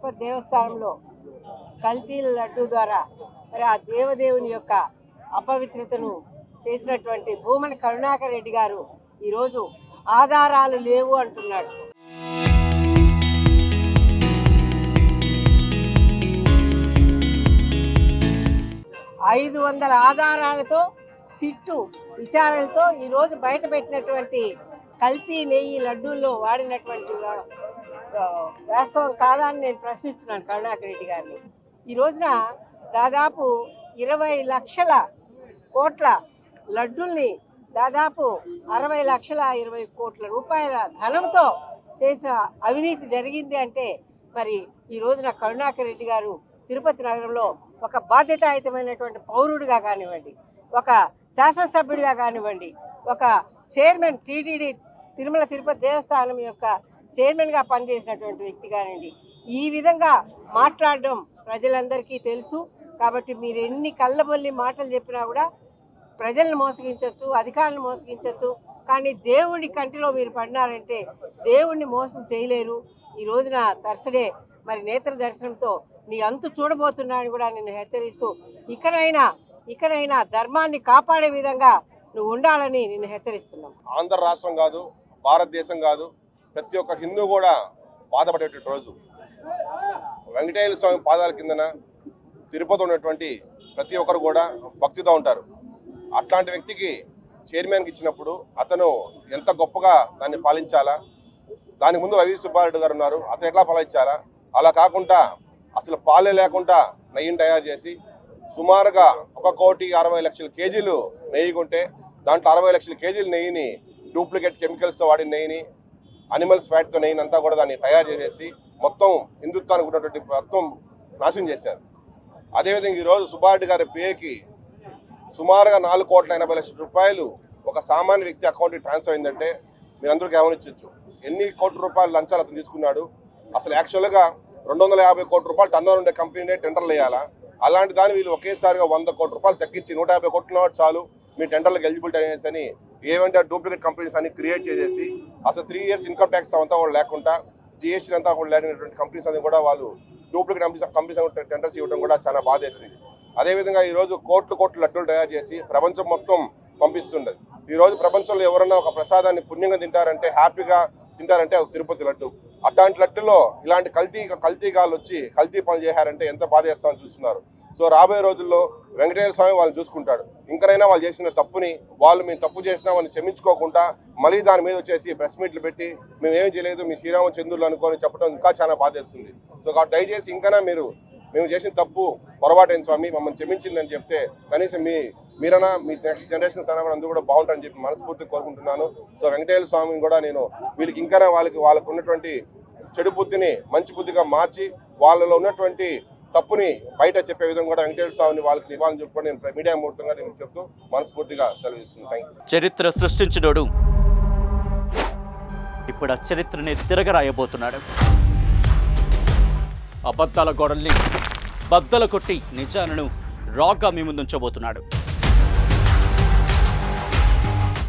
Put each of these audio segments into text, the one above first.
తిరుపతి దేవస్థానంలో కల్తీ లడ్డు ద్వారా మరి ఆ దేవదేవుని యొక్క అపవిత్రతను చేసినటువంటి భూమన కరుణాకర్ రెడ్డి గారు ఈరోజు ఆధారాలు లేవు అంటున్నాడు. ఐదు 500 ఆధారాలతో సిట్టు విచారణతో ఈరోజు బయట పెట్టినటువంటి కల్తీ నెయ్యి లడ్డూల్లో వాడినటువంటి వాస్తవం కాదా అని నేను ప్రశ్నిస్తున్నాను కరుణాకర్ రెడ్డి గారిని. ఈ రోజున దాదాపు 20 లక్షల కోట్ల లడ్డూల్ని దాదాపు 60 లక్షల 20 కోట్ల రూపాయల ధనంతో చేసిన అవినీతి జరిగింది అంటే మరి ఈ రోజున కరుణాకర్ రెడ్డి గారు తిరుపతి నగరంలో ఒక బాధ్యతాయుతమైనటువంటి పౌరుడిగా కానివ్వండి, ఒక శాసనసభ్యుడిగా కానివ్వండి, ఒక చైర్మన్ టీటీడీ తిరుమల తిరుపతి దేవస్థానం యొక్క చైర్మన్గా పనిచేసినటువంటి వ్యక్తి కానివ్వండి, ఈ విధంగా మాట్లాడడం ప్రజలందరికీ తెలుసు. కాబట్టి మీరు ఎన్ని కళ్ళబొల్లి మాటలు చెప్పినా కూడా ప్రజలను మోసగించవచ్చు, అధికారులను మోసగించవచ్చు, కానీ దేవుడి కంటిలో మీరు పడినారంటే దేవుణ్ణి మోసం చేయలేరు. ఈ రోజున థర్స్డే మరి నేత్ర దర్శనంతో నీ అంతు చూడబోతున్నానని కూడా నేను హెచ్చరిస్తూ ఇకనైనా ధర్మాన్ని కాపాడే విధంగా నువ్వు ఉండాలని నేను హెచ్చరిస్తున్నాను. ఆంధ్ర రాష్ట్రం కాదు, భారతదేశం కాదు, ప్రతి ఒక్క హిందూ కూడా బాధపడేటువంటి రోజు. వెంకటేశ్వర స్వామి పాదాల కిందన తిరుపతి ఉన్నటువంటి ప్రతి ఒక్కరు కూడా భక్తితో ఉంటారు. అట్లాంటి వ్యక్తికి చైర్మన్కి ఇచ్చినప్పుడు అతను ఎంత గొప్పగా దాన్ని పాలించాలా, దానికి ముందు వైవి సుబ్బారెడ్డి గారు ఉన్నారు, అతను ఎట్లా పాలించాలా, అలా కాకుండా అసలు పాలే లేకుండా నెయ్యిని తయారు చేసి సుమారుగా 1,60,00,000 కేజీలు నెయ్యి కొంటే దాంట్లో 60 లక్షల కేజీల నెయ్యిని డూప్లికేట్ కెమికల్స్తో వాడిన నెయ్యిని, అనిమల్స్ ఫ్యాట్తో నెయ్యిని అంతా కూడా దాన్ని తయారు చేసేసి మొత్తం హిందుత్వానికి ఉన్నటువంటి మొత్తం నాశనం చేశారు. అదేవిధంగా ఈరోజు సుబ్బారెడ్డి గారి పేకి సుమారుగా 4,80,00,000 రూపాయలు ఒక సామాన్య వ్యక్తి అకౌంట్కి ట్రాన్స్ఫర్ అయిందంటే మీరందరూ గమనించవచ్చు. ఎన్ని కోట్ల రూపాయలు లంచాలు అతను తీసుకున్నాడు. అసలు యాక్చువల్గా 250 కోట్ల రూపాయలు టర్నోవర్ ఉండే కంపెనీనే టెండర్లు వేయాలా, అలాంటి దాన్ని వీళ్ళు ఒకేసారిగా 100 కోట్ల రూపాయలు తగ్గించి 150 కోట్లు చాలు మీ టెండర్లకు ఎలిజిబిలిటీ అనేసి అని ఏమంటే డూప్లికేట్ కంపెనీస్ అన్ని క్రియేట్ చేసేసి అసలు 3 ఇయర్స్ ఇన్కమ్ ట్యాక్స్ అంతా కూడా లేకుండా జిఎస్టీ అంతా కూడా లేనటువంటి కంపెనీస్ అని కూడా వాళ్ళు డూప్లికేట్ కంపెనీస్ టెండర్స్ ఇవ్వడం కూడా చాలా బాధేసింది. అదేవిధంగా ఈరోజు కోట్లు లడ్డూలు తయారు చేసి ప్రపంచం మొత్తం పంపిస్తుండదు. ఈరోజు ప్రపంచంలో ఎవరన్నా ఒక ప్రసాదాన్ని పుణ్యంగా తింటారంటే, హ్యాపీగా తింటారంటే ఒక తిరుపతి లడ్డు. అట్లాంటి లడ్డులో ఇలాంటి కల్తీగాళ్ళు వచ్చి కల్తీ పనులు చేశారంటే ఎంత బాధ చేస్తామని చూస్తున్నారు. సో రాబోయే రోజుల్లో వెంకటేశ్వర స్వామి వాళ్ళు చూసుకుంటాడు. ఇంకనైనా వాళ్ళు చేసిన తప్పుని మేము తప్పు చేసినామని క్షమించుకోకుండా మళ్ళీ దాని మీద వచ్చేసి ప్రెస్ మీట్లు పెట్టి మేమేం చేయలేదు, మీ శ్రీరామచంద్రులు అనుకొని చెప్పడం ఇంకా చాలా బాధేస్తుంది. సో కాబట్టి దయచేసి ఇంకైనా మేము చేసిన తప్పు పొరపాటైన స్వామి మమ్మల్ని క్షమించిందని చెప్తే కనీసం మీరన్నా మీ నెక్స్ట్ జనరేషన్స్ అన్నా కూడా అందరూ కూడా బాగుంటారని చెప్పి మనస్ఫూర్తిగా కోరుకుంటున్నాను. సో వెంకటేశ్వర స్వామిని కూడా నేను వీళ్ళకి ఇంకా వాళ్ళకు ఉన్నటువంటి చెడు బుద్ధిని మంచి బుద్ధిగా మార్చి వాళ్ళలో ఉన్నటువంటి తప్పుని బయట చెప్పే విధంగా కూడా వెంకటేశ్వర స్వామిని వాళ్ళకి ఇవ్వాలని చెప్పుకొని నేను మీడియా మూర్తంగా నేను చెప్తూ మనస్ఫూర్తిగా సెలవిస్తున్నాను. చరిత్ర సృష్టించినోడు ఇప్పుడు ఆ చరిత్రని తిరగరాయబోతున్నాడు. అబద్ధాల గోడల్ని బద్దలు కొట్టి నిజాలను రాగా మీ ముందుంచబోతున్నాడు.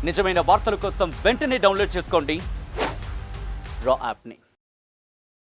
నిజమైన వార్తల కోసం వెంటనే డౌన్లోడ్ చేసుకోండి రా యాప్ని.